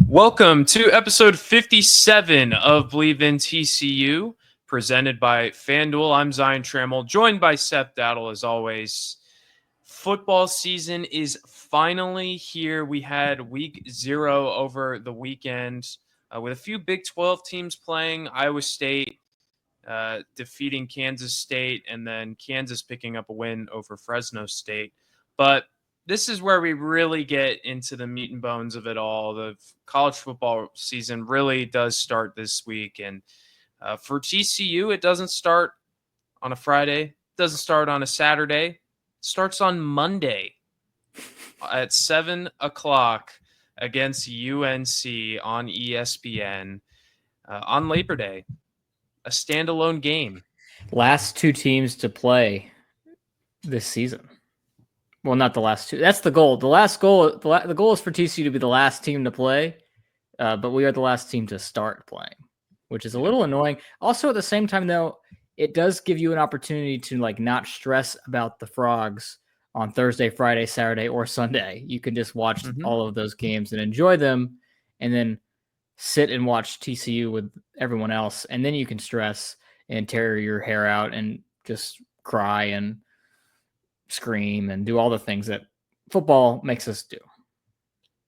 Welcome to episode 57 of Believe in TCU, presented by FanDuel. I'm Zion Trammell, joined by Seth Dowdle as always. Football season is finally here. We had week 0 over the weekend with a few Big 12 teams playing. Iowa State defeating Kansas State, and then Kansas picking up a win over Fresno State. But this is where we really get into the meat and bones of it all. The college football season really does start this week. And for TCU, it doesn't start on a Friday. It doesn't start on a Saturday. It starts on Monday at 7 o'clock against UNC on ESPN on Labor Day. A standalone game. Last two teams to play this season. Well, not the last two. That's the goal. The goal is for TCU to be the last team to play, but we are the last team to start playing, which is a little annoying. Also, at the same time, though, it does give you an opportunity to not stress about the Frogs on Thursday, Friday, Saturday, or Sunday. You can just watch all of those games and enjoy them, and then sit and watch TCU with everyone else, and then you can stress and tear your hair out and just cry and scream and do all the things that football makes us do.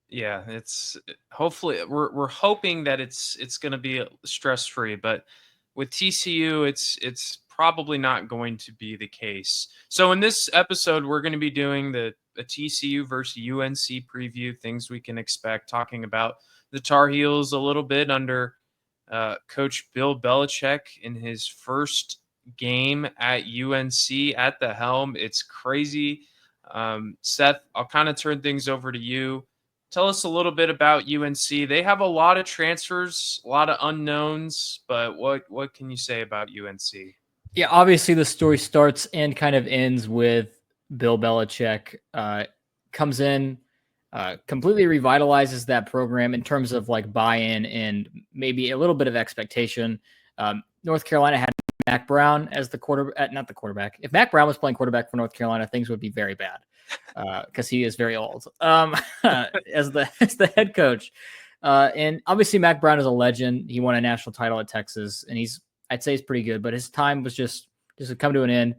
Yeah, it's hopefully we're hoping that it's going to be stress free, but with TCU, it's probably not going to be the case. So in this episode, we're going to be doing a TCU versus UNC preview, things we can expect, talking about the Tar Heels a little bit under Coach Bill Belichick in his first game at UNC at the helm. It's crazy. Seth, I'll kind of turn things over to you. Tell us a little bit about UNC. They have a lot of transfers, a lot of unknowns, but what can you say about UNC? Yeah, obviously the story starts and kind of ends with Bill Belichick comes in, completely revitalizes that program in terms of buy-in and maybe a little bit of expectation. North Carolina had Mack Brown as the not the quarterback. If Mack Brown was playing quarterback for North Carolina, things would be very bad because he is very old as the head coach. And obviously Mack Brown is a legend. He won a national title at Texas, and I'd say he's pretty good, but his time was just come to an end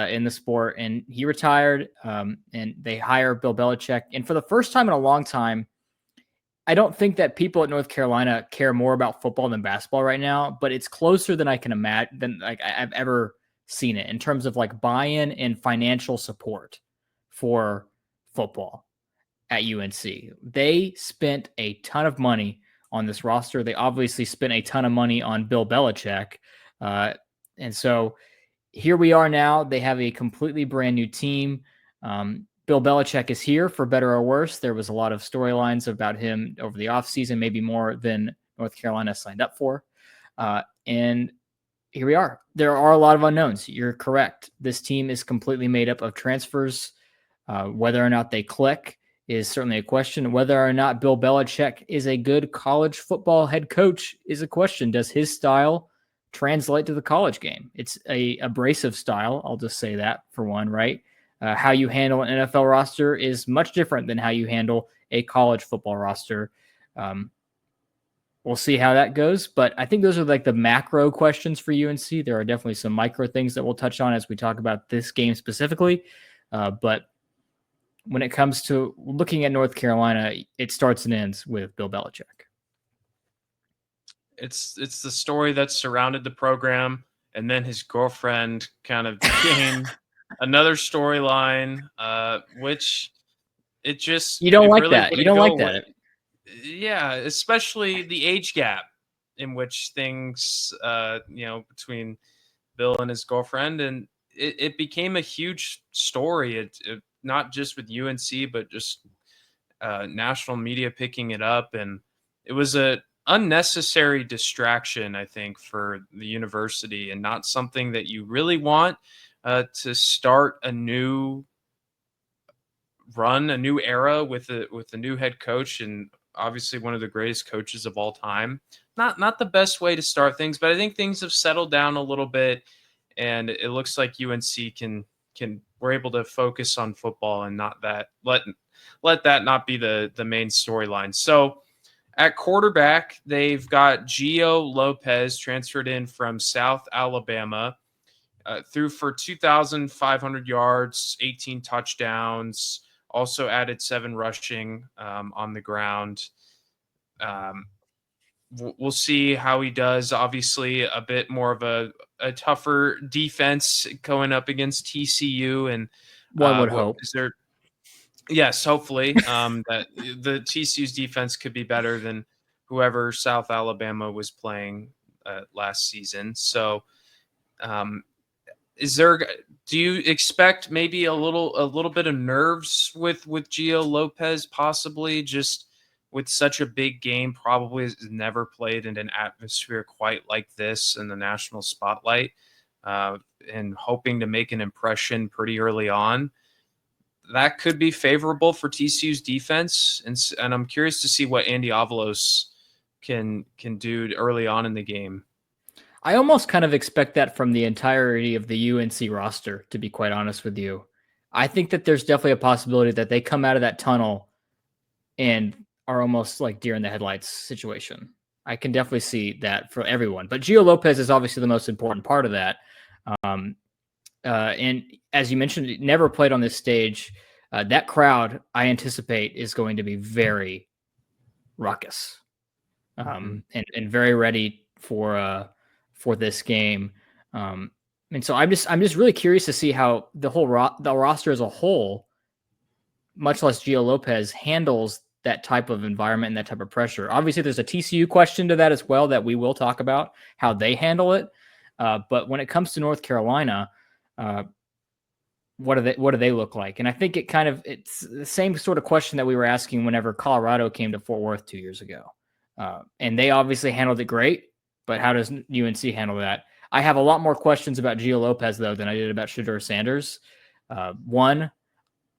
in the sport, and he retired. And they hire Bill Belichick, and for the first time in a long time, I don't think that people at North Carolina care more about football than basketball right now, but it's closer than I can imagine, than I've ever seen it in terms of buy-in and financial support for football at UNC. They spent a ton of money on this roster. They obviously spent a ton of money on Bill Belichick. And so here we are now. They have a completely brand new team. Bill Belichick is here for better or worse. There was a lot of storylines about him over the offseason, maybe more than North Carolina signed up for. And here we are. There are a lot of unknowns. You're correct. This team is completely made up of transfers. Whether or not they click is certainly a question. Whether or not Bill Belichick is a good college football head coach is a question. Does his style translate to the college game? It's a abrasive style. I'll just say that for one, right? How you handle an NFL roster is much different than how you handle a college football roster. We'll see how that goes, but I think those are the macro questions for UNC. There are definitely some micro things that we'll touch on as we talk about this game specifically. But when it comes to looking at North Carolina, it starts and ends with Bill Belichick. It's the story that surrounded the program, and then his girlfriend kind of became another storyline, which you don't like really that. You don't like that. Yeah, especially the age gap in which things, between Bill and his girlfriend, and it became a huge story. It not just with UNC, but just national media picking it up, and it was a unnecessary distraction, I think, for the university, and not something that you really want to start a new run, a new era with a new head coach, and obviously one of the greatest coaches of all time. Not the best way to start things, but I think things have settled down a little bit, and it looks like UNC we're able to focus on football and not that let that not be the main storyline. So At quarterback, they've got Gio Lopez transferred in from South Alabama, threw for 2,500 yards, 18 touchdowns, also added 7 rushing on the ground. We'll see how he does. Obviously, a bit more of a tougher defense going up against TCU. And one would hope. is there? Yes, hopefully that the TCU's defense could be better than whoever South Alabama was playing last season. So, do you expect maybe a little bit of nerves with Gio Lopez, possibly just with such a big game, probably has never played in an atmosphere quite like this in the national spotlight, and hoping to make an impression pretty early on? That could be favorable for TCU's defense, and I'm curious to see what Andy Avalos can do early on in the game. I almost kind of expect that from the entirety of the UNC roster, to be quite honest with you. I think that there's definitely a possibility that they come out of that tunnel and are almost like deer in the headlights situation. I can definitely see that for everyone. But Gio Lopez is obviously the most important part of that. And as you mentioned, never played on this stage. That crowd, I anticipate, is going to be very ruckus, and very ready for this game. And so I'm just really curious to see how the roster as a whole, much less Gio Lopez, handles that type of environment and that type of pressure. Obviously, there's a TCU question to that as well that we will talk about how they handle it. But when it comes to North Carolina, what do they look like? And I think it's the same sort of question that we were asking whenever Colorado came to Fort Worth 2 years ago. And they obviously handled it great, but how does UNC handle that? I have a lot more questions about Gio Lopez though than I did about Shedeur Sanders. One,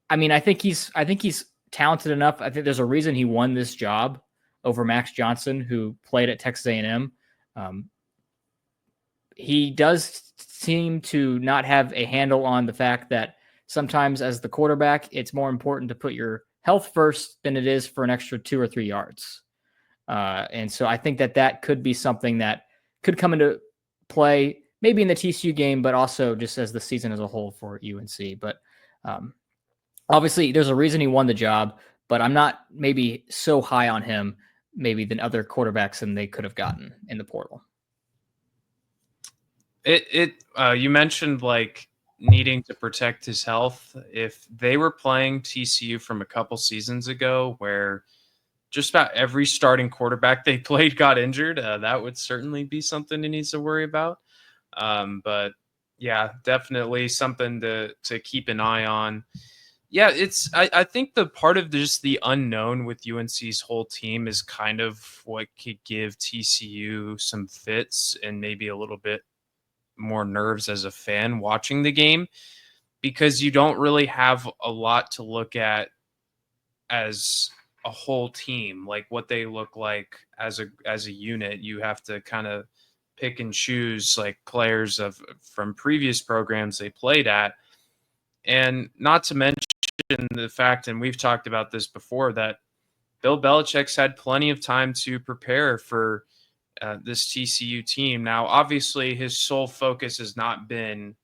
I mean, I think he's talented enough. I think there's a reason he won this job over Max Johnson, who played at Texas A&M. He does seem to not have a handle on the fact that sometimes as the quarterback, it's more important to put your health first than it is for an extra 2 or 3 yards. And so I think that could be something that could come into play maybe in the TCU game, but also just as the season as a whole for UNC. But obviously there's a reason he won the job, but I'm not maybe so high on him maybe than other quarterbacks than they could have gotten in the portal. You mentioned like needing to protect his health. If they were playing TCU from a couple seasons ago where just about every starting quarterback they played got injured, that would certainly be something he needs to worry about. But yeah, definitely something to keep an eye on. Yeah, I think the part of just the unknown with UNC's whole team is kind of what could give TCU some fits and maybe a little bit more nerves as a fan watching the game, because you don't really have a lot to look at as a whole team, like what they look like as a unit. You have to kind of pick and choose like players from previous programs they played at, and not to mention the fact, and we've talked about this before, that Bill Belichick's had plenty of time to prepare for this TCU team. Now, obviously, his sole focus has not been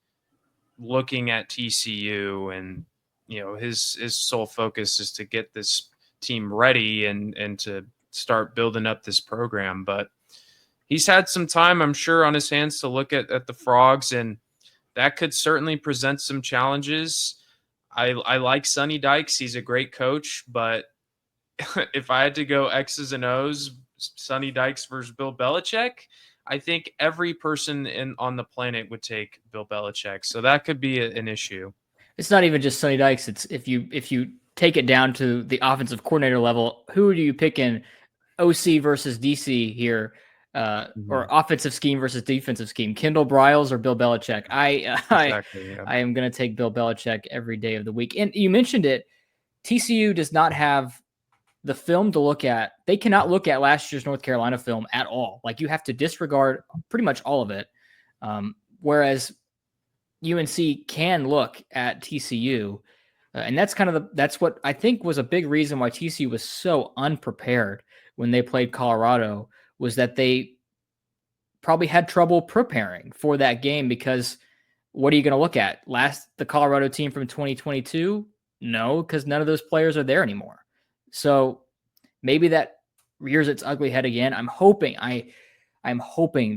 looking at TCU, and his sole focus is to get this team ready and to start building up this program. But he's had some time, I'm sure, on his hands to look at the Frogs, and that could certainly present some challenges. I like Sonny Dykes. He's a great coach, but if I had to go X's and O's, Sonny Dykes versus Bill Belichick, I think every person on the planet would take Bill Belichick. So that could be an issue. It's not even just Sonny Dykes. It's if you take it down to the offensive coordinator level, who do you pick in OC versus DC here, or offensive scheme versus defensive scheme? Kendall Briles or Bill Belichick? I am going to take Bill Belichick every day of the week. And you mentioned it. TCU does not have the film to look at. They cannot look at last year's North Carolina film at all. Like, you have to disregard pretty much all of it. Whereas UNC can look at TCU. And that's kind of that's what I think was a big reason why TCU was so unprepared when they played Colorado was that they probably had trouble preparing for that game because what are you going to look at? The Colorado team from 2022? No, because none of those players are there anymore. So maybe that rears its ugly head again. I'm hoping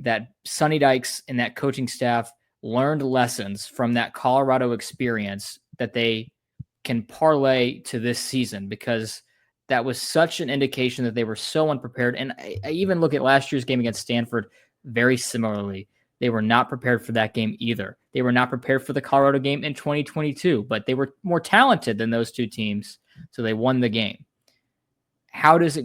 that Sonny Dykes and that coaching staff learned lessons from that Colorado experience that they can parlay to this season, because that was such an indication that they were so unprepared. And I even look at last year's game against Stanford very similarly. They were not prepared for that game either. They were not prepared for the Colorado game in 2022, but they were more talented than those two teams, so they won the game. How does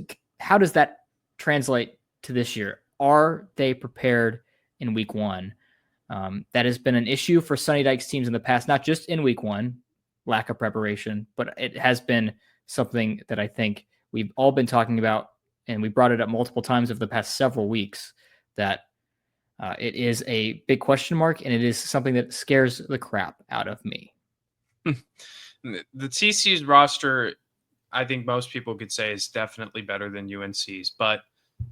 that translate to this year? Are they prepared in week one? That has been an issue for Sonny Dykes teams in the past, not just in week one, lack of preparation, but it has been something that I think we've all been talking about, and we brought it up multiple times over the past several weeks, that it is a big question mark, and it is something that scares the crap out of me. The TCU's roster, I think most people could say, is definitely better than UNC's. But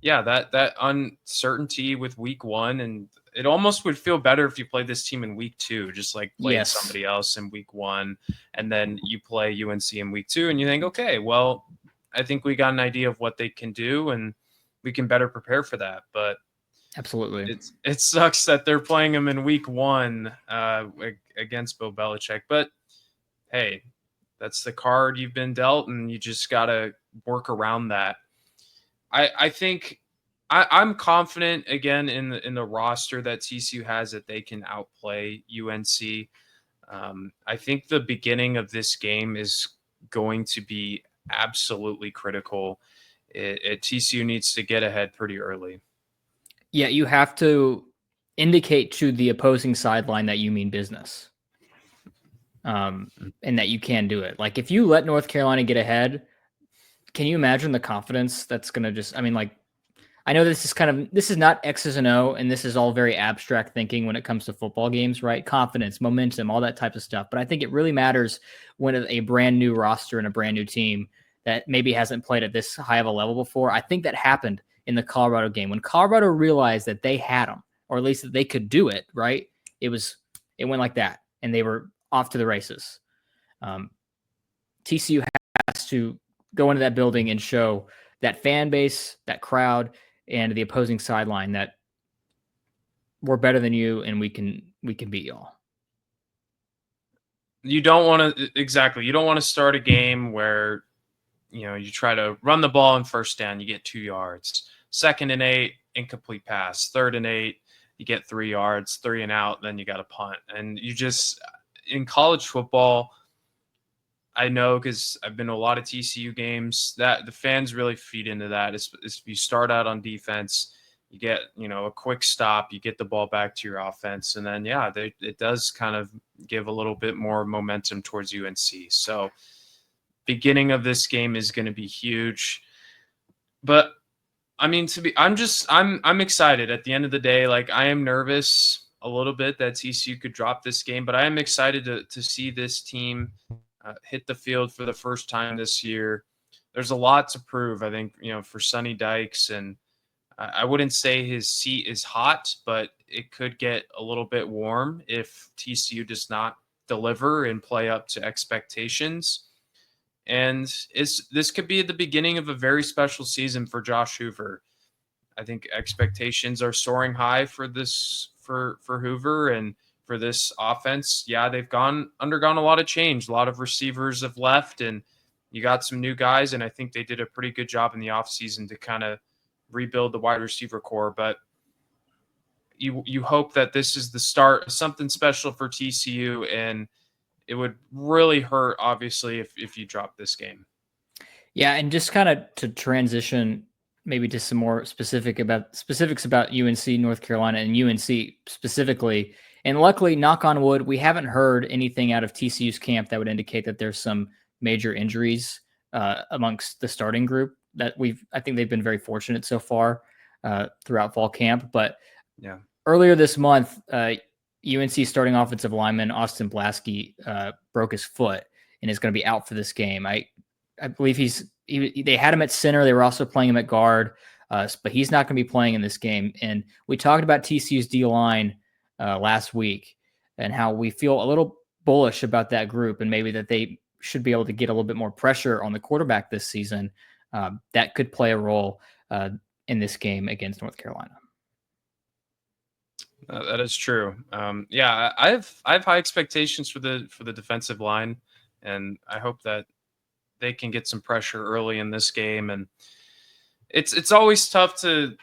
yeah, that uncertainty with week one, and it almost would feel better if you played this team in week two, just like played somebody else in week one, and then you play UNC in week two, and you think, okay, well, I think we got an idea of what they can do, and we can better prepare for that. But absolutely, it sucks that they're playing them in week one against Bill Belichick. But hey, that's the card you've been dealt, and you just got to work around that. I think I'm confident again in the roster that TCU has, that they can outplay UNC. I think the beginning of this game is going to be absolutely critical. TCU needs to get ahead pretty early. Yeah, you have to indicate to the opposing sideline that you mean business, and that you can do it. Like if you let North Carolina get ahead, can you imagine the confidence that's going to just, I mean, like, I know this is not X's and O, and this is all very abstract thinking when it comes to football games, right? Confidence, momentum, all that type of stuff. But I think it really matters when a brand new roster and a brand new team that maybe hasn't played at this high of a level before. I think that happened in the Colorado game when Colorado realized that they had them, or at least that they could do it, right? It went like that, and they were off to the races. TCU has to go into that building and show that fan base, that crowd, and the opposing sideline that we're better than you, and we can beat y'all. You don't want to start a game where you try to run the ball in first down, you get 2 yards. 2nd and 8, incomplete pass. 3rd and 8, you get 3 yards. 3 and out, then you got to punt. And you just, in college football, I know because I've been to a lot of TCU games, that the fans really feed into that. If you start out on defense, you get a quick stop, you get the ball back to your offense, and then it does kind of give a little bit more momentum towards UNC. So beginning of this game is going to be huge. But I mean, I'm excited. At the end of the day, like, I am nervous a little bit that TCU could drop this game, but I am excited to see this team hit the field for the first time this year. There's a lot to prove, I think, for Sonny Dykes, and I wouldn't say his seat is hot, but it could get a little bit warm if TCU does not deliver and play up to expectations. And this could be the beginning of a very special season for Josh Hoover. I think expectations are soaring high for Hoover and for this offense. Yeah, they've undergone a lot of change. A lot of receivers have left, and you got some new guys, and I think they did a pretty good job in the offseason to kind of rebuild the wide receiver core. But you hope that this is the start of something special for TCU, and it would really hurt, obviously, if you drop this game. Yeah, and just kind of to transition maybe to some more specifics about UNC North Carolina and UNC specifically. And luckily, knock on wood, we haven't heard anything out of TCU's camp that would indicate that there's some major injuries amongst the starting group. I think they've been very fortunate so far throughout fall camp. But yeah, earlier this month, UNC starting offensive lineman Austin Blaskey broke his foot and is going to be out for this game. I believe they had him at center. They were also playing him at guard, but he's not going to be playing in this game. And we talked about TCU's D-line last week and how we feel a little bullish about that group and maybe that they should be able to get a little bit more pressure on the quarterback this season. That could play a role in this game against North Carolina. That is true. Yeah, I have high expectations for the defensive line, and I hope that they can get some pressure early in this game. And it's always tough to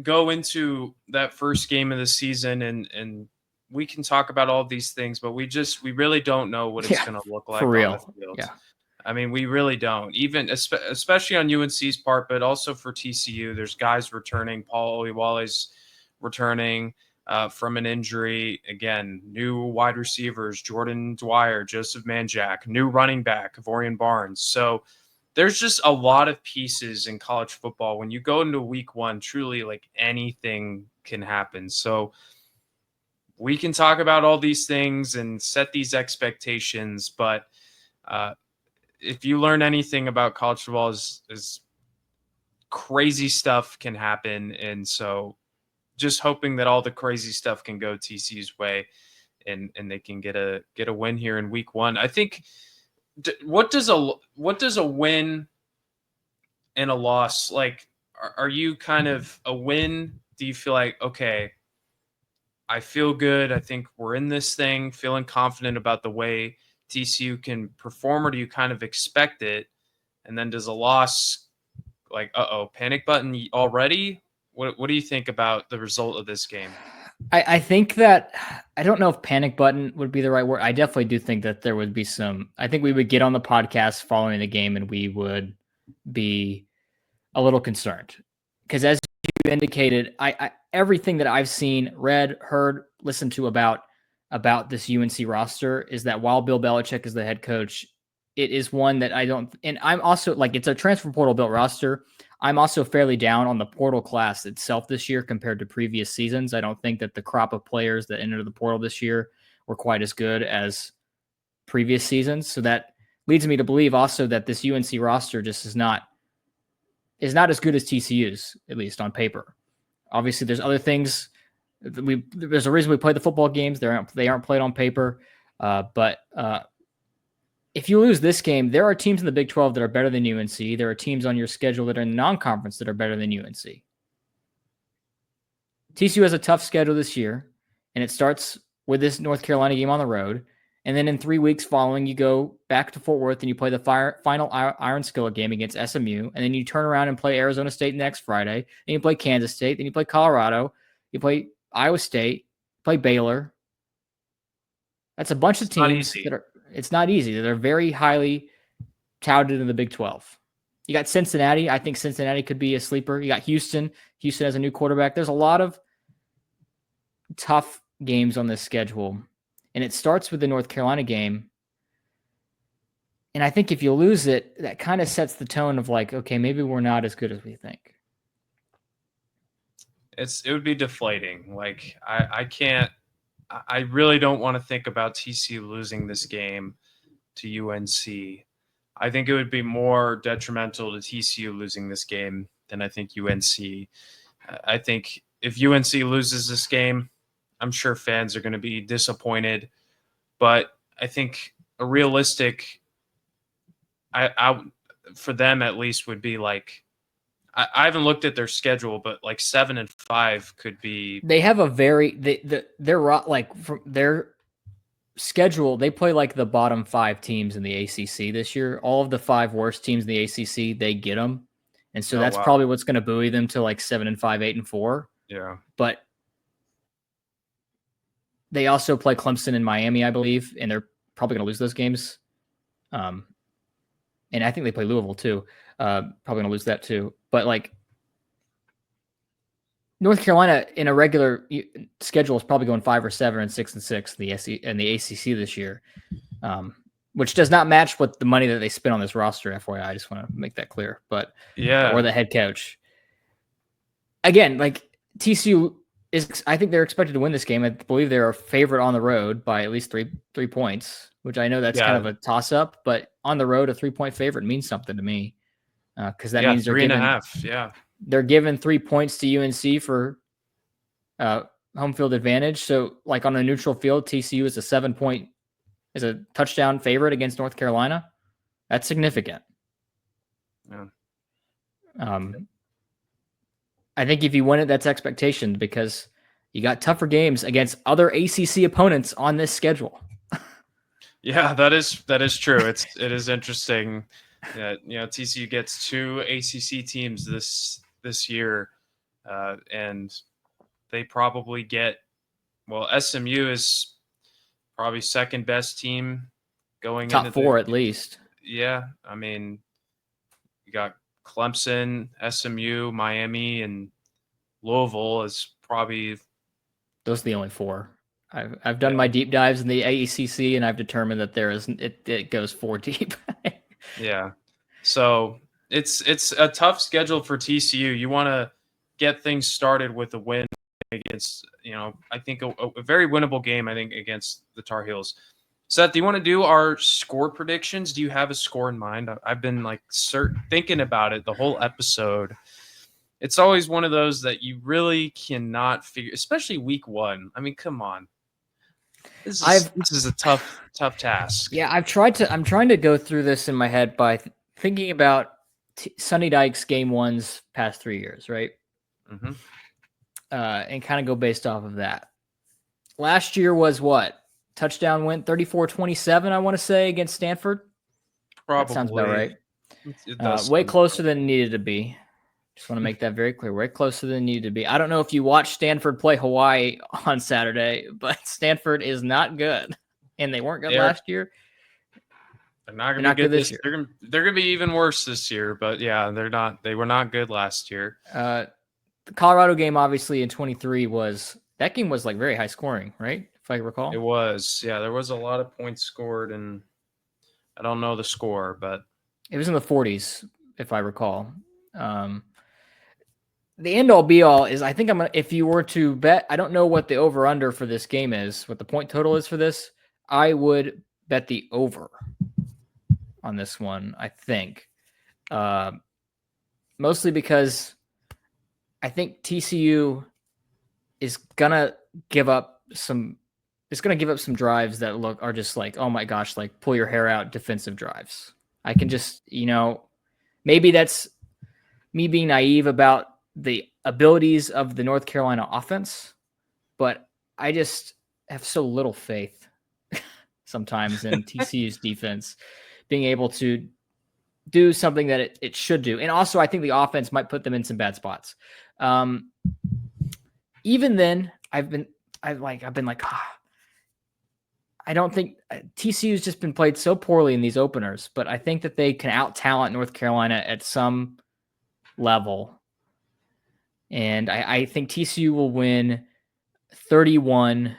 go into that first game of the season, and we can talk about all these things, but we really don't know what it's going to look like for real. on the field. Yeah. I mean, we really don't. Even especially on UNC's part, but also for TCU, there's guys returning. Paul Oliwale's returning from an injury. Again, new wide receivers, Jordan Dwyer, Joseph Manjack, new running back, Vorian Barnes. So there's just a lot of pieces in college football. When you go into week one, truly like anything can happen. So we can talk about all these things and set these expectations, but if you learn anything about college football is crazy stuff can happen. And so just hoping that all the crazy stuff can go TCU's way and they can get a win here in week one. I think what does a win and a loss like? Are you kind of a win? Do you feel like, okay, I feel good, I think we're in this thing, feeling confident about the way TCU can perform, or do you kind of expect it? And then does a loss like, panic button already? What do you think about the result of this game? I think that I don't know if panic button would be the right word. I definitely do think that there would be I think we would get on the podcast following the game and we would be a little concerned because as you indicated, I everything that I've seen, read, heard, listened to about this UNC roster is that while Bill Belichick is the head coach, it is one that I don't, and I'm also like, it's a transfer portal built roster. I'm also fairly down on the portal class itself this year compared to previous seasons. I don't think that the crop of players that entered the portal this year were quite as good as previous seasons. So that leads me to believe also that this UNC roster just is not as good as TCU's, at least on paper. Obviously, there's other things. There's a reason we play the football games. They aren't played on paper. But if you lose this game, there are teams in the Big 12 that are better than UNC. There are teams on your schedule that are in non-conference that are better than UNC. TCU has a tough schedule this year, and it starts with this North Carolina game on the road. And then in 3 weeks following, you go back to Fort Worth and you play the final Iron Skillet game against SMU. And then you turn around and play Arizona State next Friday. Then you play Kansas State. Then you play Colorado. You play Iowa State. Play Baylor. That's a bunch of teams that are. It's not easy. They're very highly touted in the Big 12. You got Cincinnati. I think Cincinnati could be a sleeper. You got Houston. Houston has a new quarterback. There's a lot of tough games on this schedule. And it starts with the North Carolina game. And I think if you lose it, that kind of sets the tone of like, okay, maybe we're not as good as we think. It would be deflating. Like I really don't want to think about TCU losing this game to UNC. I think it would be more detrimental to TCU losing this game than I think UNC. I think if UNC loses this game, I'm sure fans are going to be disappointed, but I think a realistic, for them at least would be like, I haven't looked at their schedule, but like 7-5 could be. They have a they're like from their schedule. They play like the bottom 5 teams in the ACC this year. All of the 5 worst teams in the ACC, they get them, and so that's probably what's going to buoy them to like 7-5, 8-4. Yeah, but they also play Clemson and Miami, I believe, and they're probably going to lose those games. And I think they play Louisville too. Probably going to lose that too. But like North Carolina in a regular schedule is probably going 5 or 7 and 6-6 in the ACC this year, which does not match what the money that they spent on this roster. FYI, I just want to make that clear. But yeah, or the head coach. Again, like TCU I think they're expected to win this game. I believe they're a favorite on the road by at least three points. which I know that's kind of a toss-up, but on the road, a 3-point favorite means something to me because that means 3.5. Yeah, they're given 3 points to UNC for home field advantage. So, like on a neutral field, TCU is a touchdown favorite against North Carolina. That's significant. Yeah. I think if you win it, that's expectation because you got tougher games against other ACC opponents on this schedule. Yeah, that is true. It is interesting that TCU gets 2 ACC teams this year, and they probably get SMU is probably second best team going top into 4 at least. Yeah, I mean, you got Clemson, SMU, Miami, and Louisville is probably those are the only 4. I've done my deep dives in the ACC, and I've determined that it goes 4 deep. Yeah, so it's a tough schedule for TCU. You want to get things started with a win against I think a very winnable game. I think against the Tar Heels. Seth, do you want to do our score predictions? Do you have a score in mind? I've been thinking about it the whole episode. It's always one of those that you really cannot figure, especially week 1. I mean, come on. This is a tough task. Yeah, I'm trying to go through this in my head by thinking about Sonny Dykes game 1's past 3 years, right? Mm-hmm. And kind of go based off of that. Last year was what? Touchdown win 34-27, I want to say, against Stanford. Probably. That sounds about right. It does way closer than it needed to be. Just want to make that very clear. Way closer than it needed to be. I don't know if you watched Stanford play Hawaii on Saturday, but Stanford is not good. And they weren't good last year. They're not going to be good this year. They're going to be even worse this year, but yeah, they're not. They were not good last year. The Colorado game, obviously, in 23 that game was like very high scoring, right? If I recall. It was. Yeah, there was a lot of points scored, and I don't know the score, but it was in the 40s, if I recall. The end all be all is I think if you were to bet, I don't know what the over under for this game is, what the point total is for this. I would bet the over on this one, I think. Mostly because I think TCU is going to give up some drives that are just like, oh my gosh, like pull your hair out defensive drives. I can just, maybe that's me being naive about the abilities of the North Carolina offense, but I just have so little faith sometimes in TCU's defense being able to do something that it should do. And also I think the offense might put them in some bad spots. Even then I've been like, I don't think TCU's just been played so poorly in these openers, but I think that they can out-talent North Carolina at some level. And I think TCU will win 31-21.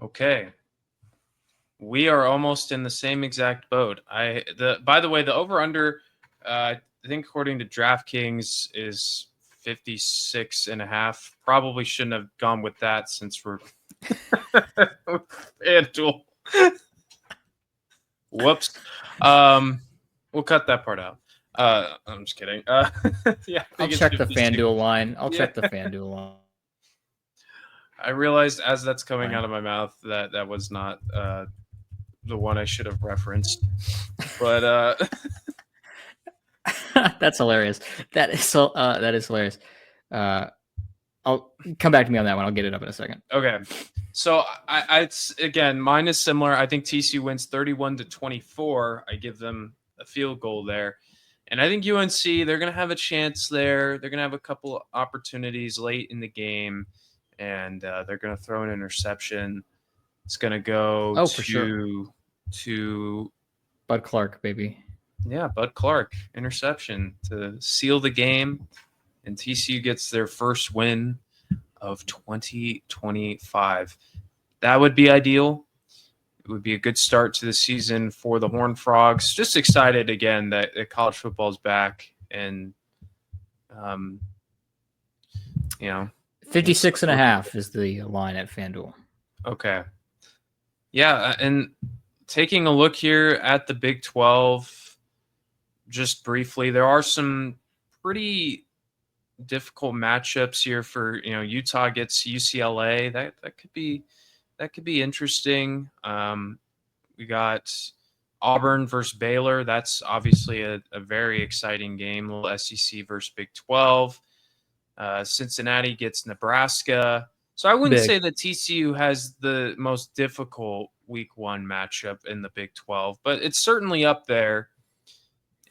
Okay. We are almost in the same exact boat. By the way, the over-under, I think according to DraftKings, is 56.5. Probably shouldn't have gone with that since we're FanDuel. Whoops. We'll cut that part out. I'm just kidding. Yeah, I'll check the FanDuel line. Check the FanDuel line. I realized as that's coming out of my mouth that was not the one I should have referenced. But that's hilarious. That is hilarious. I'll come back to me on that one. I'll get it up in a second. Okay. So again, mine is similar. I think TCU wins 31-24. I give them a field goal there. And I think UNC, they're going to have a chance there. They're going to have a couple opportunities late in the game, and they're going to throw an interception. It's going to go to Bud Clark, baby. Yeah, Bud Clark, interception to seal the game, and TCU gets their first win of 2025. That would be ideal. It would be a good start to the season for the Horned Frogs. Just excited again that college football is back, and 56.5 is the line at FanDuel. Okay. Yeah, and taking a look here at the Big 12, just briefly, there are some pretty difficult matchups here for Utah gets UCLA. That could be interesting. We got Auburn versus Baylor. That's obviously a very exciting game. Little SEC versus Big 12. Cincinnati gets Nebraska. So I wouldn't say that TCU has the most difficult week 1 matchup in the Big 12, but it's certainly up there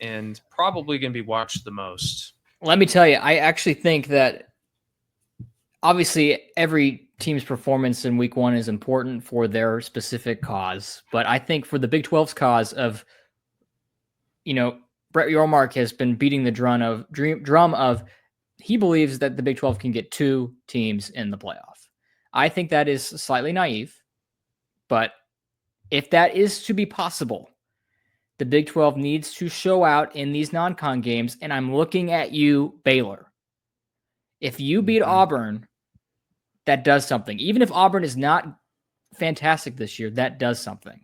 and probably going to be watched the most. Let me tell you, I actually think that obviously every team's performance in week 1 is important for their specific cause. But I think for the Big 12's cause of, Brett Yormark has been beating the drum of he believes that the Big 12 can get 2 teams in the playoff. I think that is slightly naive, but if that is to be possible, the Big 12 needs to show out in these non-con games, and I'm looking at you, Baylor. If you beat Auburn, that does something. Even if Auburn is not fantastic this year, that does something.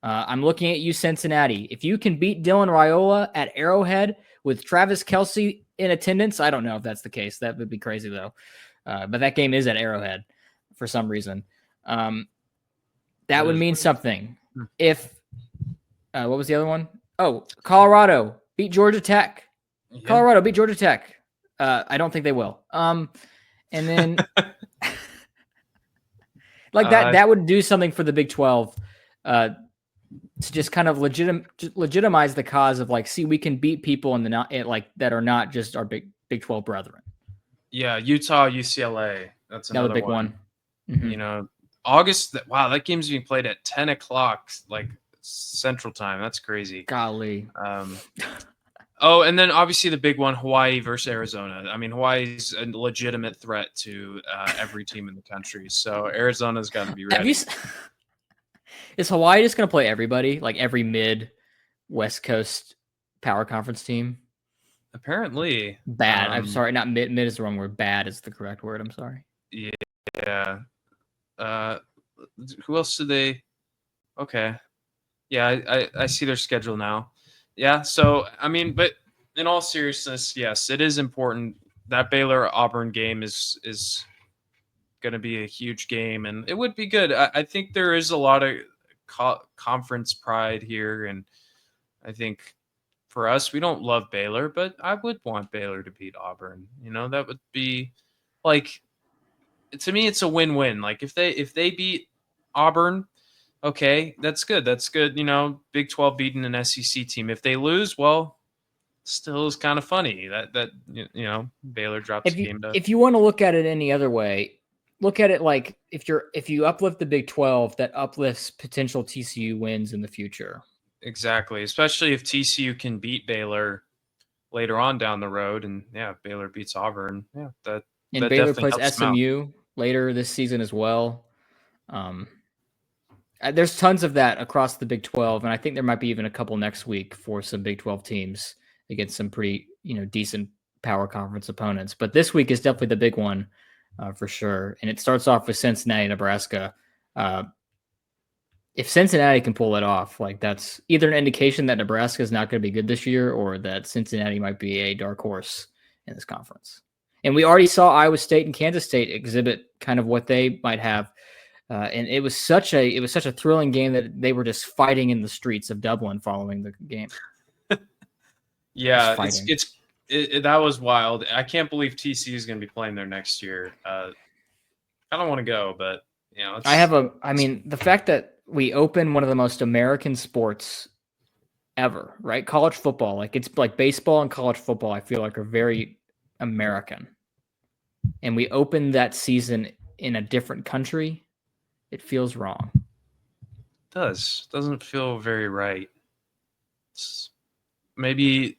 I'm looking at you, Cincinnati. If you can beat Dylan Raiola at Arrowhead with Travis Kelce in attendance, I don't know if that's the case. That would be crazy, though. But that game is at Arrowhead for some reason. That would mean something. If what was the other one? Oh, Colorado beat Georgia Tech. Yeah. Colorado beat Georgia Tech. I don't think they will. And then that would do something for the Big 12 to just kind of legitimize the cause of see, we can beat people in the that are not just our Big 12 brethren. Yeah, Utah, UCLA. That's another big one. Mm-hmm. August. Wow, that game's being played at 10 o'clock, Central Time. That's crazy. Golly. And then obviously the big one, Hawaii versus Arizona. I mean, Hawaii's a legitimate threat to every team in the country. So Arizona's got to be ready. Is Hawaii just going to play everybody, every mid-West Coast power conference team? Apparently. Bad. I'm sorry. Not mid. Mid is the wrong word. Bad is the correct word. I'm sorry. Yeah. Who else did they? Okay. Yeah, I see their schedule now. Yeah, so, I mean, but in all seriousness, yes, it is important. That Baylor-Auburn game is going to be a huge game, and it would be good. I think there is a lot of conference pride here, and I think for us, we don't love Baylor, but I would want Baylor to beat Auburn. That would be, to me, it's a win-win. If they beat Auburn, okay, that's good. That's good. Big 12 beating an SEC team. If they lose, well, still is kind of funny that Baylor drops the game. If you want to look at it any other way, look at it if you uplift the Big 12, that uplifts potential TCU wins in the future. Exactly, especially if TCU can beat Baylor later on down the road, and Baylor beats Auburn. Yeah, that Baylor plays SMU later this season as well. There's tons of that across the Big 12, and I think there might be even a couple next week for some Big 12 teams against some pretty, decent power conference opponents. But this week is definitely the big one for sure. And it starts off with Cincinnati, Nebraska. If Cincinnati can pull it off, that's either an indication that Nebraska is not going to be good this year or that Cincinnati might be a dark horse in this conference. And we already saw Iowa State and Kansas State exhibit kind of what they might have. And it was such a thrilling game that they were just fighting in the streets of Dublin following the game. Yeah, that was wild. I can't believe TCU is going to be playing there next year. I don't want to go, but the fact that we open one of the most American sports ever, right? College football, it's like baseball and college football, I feel like are very American. And we open that season in a different country. It feels wrong. It does. Doesn't feel very right. It's maybe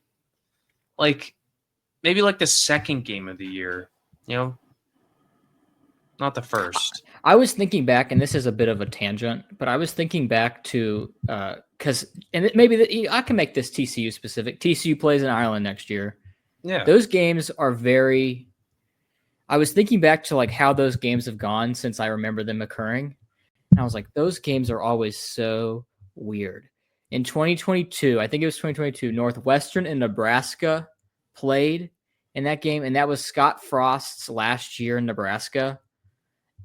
the second game of the year, not the first. I was thinking back, and this is a bit of a tangent, but I was thinking back to I can make this TCU specific. TCU plays in Ireland next year. Yeah, those games are very. I was thinking back to how those games have gone since I remember them occurring, And I was like, those games are always so weird. In 2022, I think it was 2022, Northwestern and Nebraska played in that game, and that was Scott Frost's last year in Nebraska.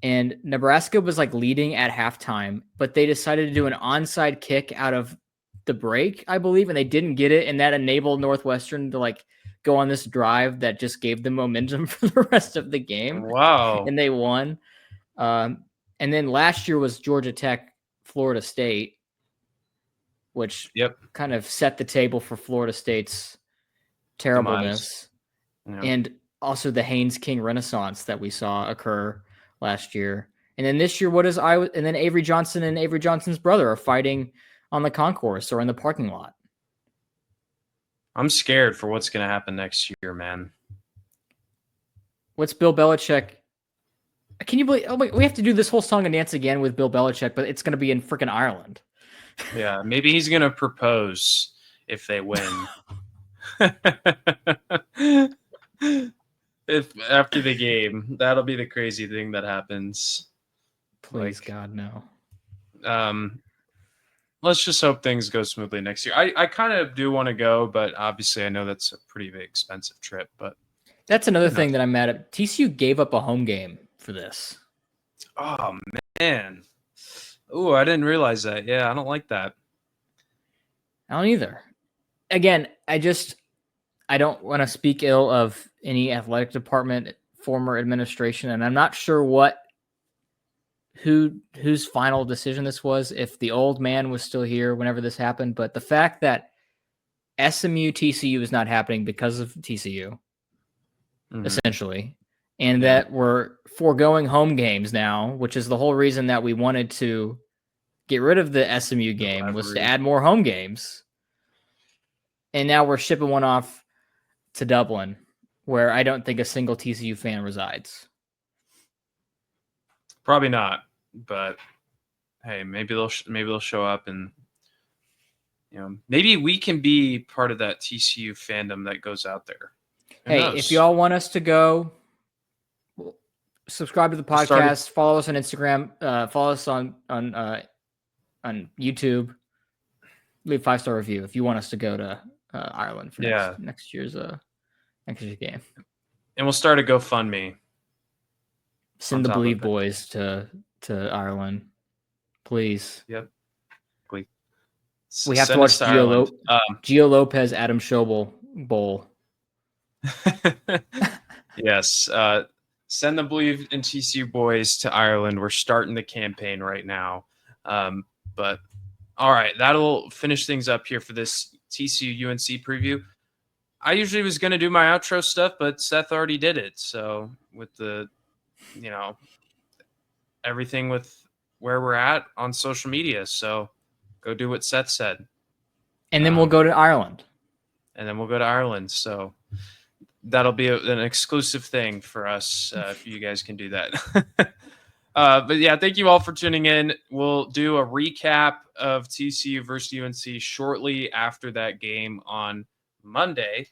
And Nebraska was like leading at halftime, but they decided to do an onside kick out of the break, I believe, and they didn't get it, and that enabled Northwestern to like go on this drive that just gave them momentum for the rest of the game. Wow. And they won. And then last year was Georgia Tech, Florida State, which kind of set the table for Florida State's terribleness. Yep. And also the Haynes King Renaissance that we saw occur last year. And then this year, and then Avery Johnson and Avery Johnson's brother are fighting on the concourse or in the parking lot. I'm scared for what's going to happen next year, man. What's Bill Belichick? Can you believe? Oh, wait, we have to do this whole song and dance again with Bill Belichick, but it's going to be in freaking Ireland. Yeah, maybe he's going to propose if they win. If after the game, that'll be the crazy thing that happens. Please, God, no. Let's just hope things go smoothly next year. I kind of do want to go, but obviously I know that's a pretty expensive trip. But that's another thing that I'm mad at. TCU gave up a home game for this. Oh, man. Oh, I didn't realize that. Yeah, I don't like that. I don't either. Again, I don't want to speak ill of any athletic department, former administration, and I'm not sure whose final decision this was, if the old man was still here whenever this happened, but the fact that SMU TCU is not happening because of TCU, essentially, and that we're foregoing home games now, which is the whole reason that we wanted to get rid of the SMU game, was to add more home games. And now we're shipping one off to Dublin, where I don't think a single TCU fan resides. Probably not, but hey, maybe they'll show up, and maybe we can be part of that TCU fandom that goes out there. Who knows? If y'all want us to go, subscribe to the podcast, follow us on Instagram, follow us on YouTube, leave 5-star review if you want us to go to Ireland for next year's game. And we'll start a GoFundMe. Send the Believe boys to Ireland, please. Yep. We have to watch Gio Lopez, Adam Schobel Bowl. Yes. Send the Believe in TCU boys to Ireland. We're starting the campaign right now. But all right, that'll finish things up here for this TCU UNC preview. I usually was going to do my outro stuff, but Seth already did it. So with the, everything with where we're at on social media. So go do what Seth said. And then we'll go to Ireland. So that'll be an exclusive thing for us if you guys can do that. But yeah, thank you all for tuning in. We'll do a recap of TCU versus UNC shortly after that game on Monday,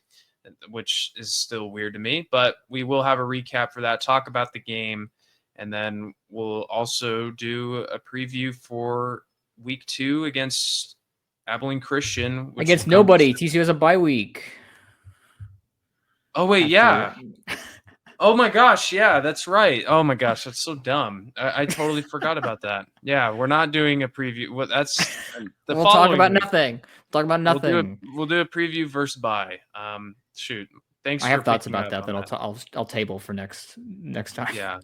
which is still weird to me, but we will have a recap for that, talk about the game, and then we'll also do a preview for week 2 against Abilene Christian. Against nobody. TCU has a bye week. Oh, wait, yeah. Oh, my gosh. Yeah, that's right. Oh, my gosh. That's so dumb. I totally forgot about that. Yeah, we're not doing a preview. Well, that's we'll talk about nothing. Talk about nothing. We'll do a preview versus bye. Shoot. Thanks. I have thoughts about that I'll table for next time. Yeah.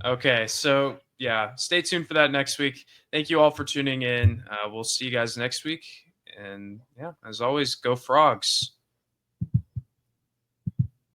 Okay. So yeah, stay tuned for that next week. Thank you all for tuning in. We'll see you guys next week. And yeah, as always, go Frogs.